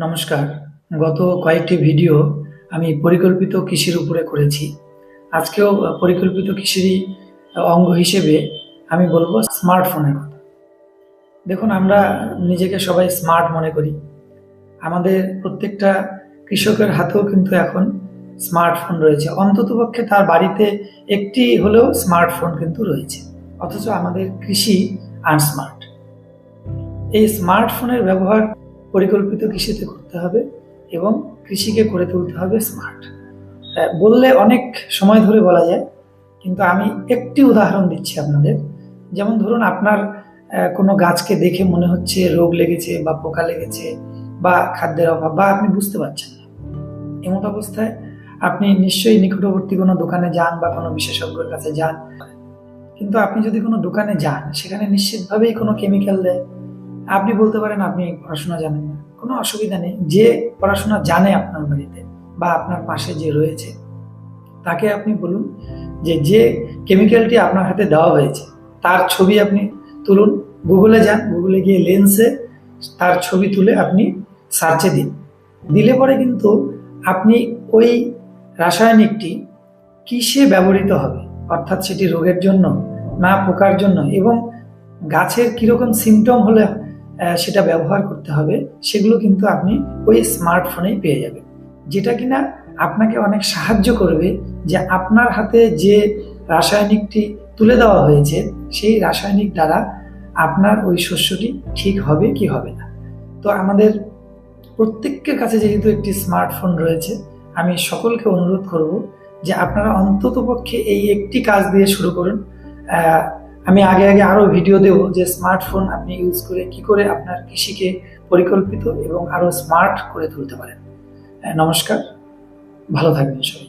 নমস্কার। গত কয়েকটি ভিডিও আমি পরিকল্পিত কৃষির উপরে করেছি। আজকেও পরিকল্পিত কৃষিরই অঙ্গ হিসেবে আমি বলব স্মার্টফোনের কথা। দেখুন, আমরা নিজেকে সবাই স্মার্ট মনে করি। আমাদের প্রত্যেকটা কৃষকের হাতেও কিন্তু এখন স্মার্টফোন রয়েছে। অন্ততপক্ষে তার বাড়িতে একটি হলেও স্মার্টফোন কিন্তু রয়েছে। অথচ আমাদের কৃষি আনস্মার্ট। এই স্মার্টফোনের ব্যবহার পরিকল্পিত কৃষিতে করতে হবে এবং কৃষিকে করে তুলতে হবে স্মার্ট। বললে অনেক সময় ধরে বলা যায়, কিন্তু আমি একটি উদাহরণ দিচ্ছি আপনাদের। যেমন ধরুন, আপনার কোনো গাছকে দেখে মনে হচ্ছে রোগ লেগেছে বা পোকা লেগেছে বা খাদ্যের অভাব, বা আপনি বুঝতে পারছেন না। এমত অবস্থায় আপনি নিশ্চয়ই নিকটবর্তী কোনো দোকানে যান বা কোনো বিশেষজ্ঞের কাছে যান। কিন্তু আপনি যদি কোনো দোকানে যান, সেখানে নিশ্চিতভাবেই কোনো কেমিক্যাল দেয়। আপনি বলতে পারেন আপনি পড়াশোনা জানেন না, কোনো অসুবিধা নেই। যে পড়াশোনা জানে আপনার বাড়িতে বা আপনার পাশে যে রয়েছে, তাকে আপনি বলুন যে কেমিক্যালটি আপনার হাতে দেওয়া হয়েছে তার ছবি আপনি তুলুন। গুগলে যান, গুগলে গিয়ে লেন্সে তার ছবি তুলে আপনি সার্চে দিন। দিলে পরে কিন্তু আপনি ওই রাসায়নিকটি কিসে ব্যবহৃত হবে, অর্থাৎ সেটি রোগের জন্য না পোকার জন্য, এবং গাছের কীরকম সিমটম হলে সেটা ব্যবহার করতে হবে, সেগুলো কিন্তু আপনি ওই স্মার্টফোনেই পেয়ে যাবেন। যেটা কিনা আপনাকে অনেক সাহায্য করবে যে আপনার হাতে যে রাসায়নিকটি তুলে দেওয়া হয়েছে, সেই রাসায়নিক দ্বারা আপনার ওই শস্যটি ঠিক হবে কি হবে না। তো আমাদের প্রত্যেকের কাছে যেহেতু একটি স্মার্টফোন রয়েছে, আমি সকলকে অনুরোধ করব যে আপনারা অন্ততপক্ষে এই একটি কাজ দিয়ে শুরু করুন। আমি আগে আরও ভিডিও দেব যে স্মার্টফোন আপনি ইউজ করে কি করে আপনার কৃষিকে পরিকল্পিত এবং আরও স্মার্ট করে তুলতে পারেন। নমস্কার, ভালো থাকবেন সবাই।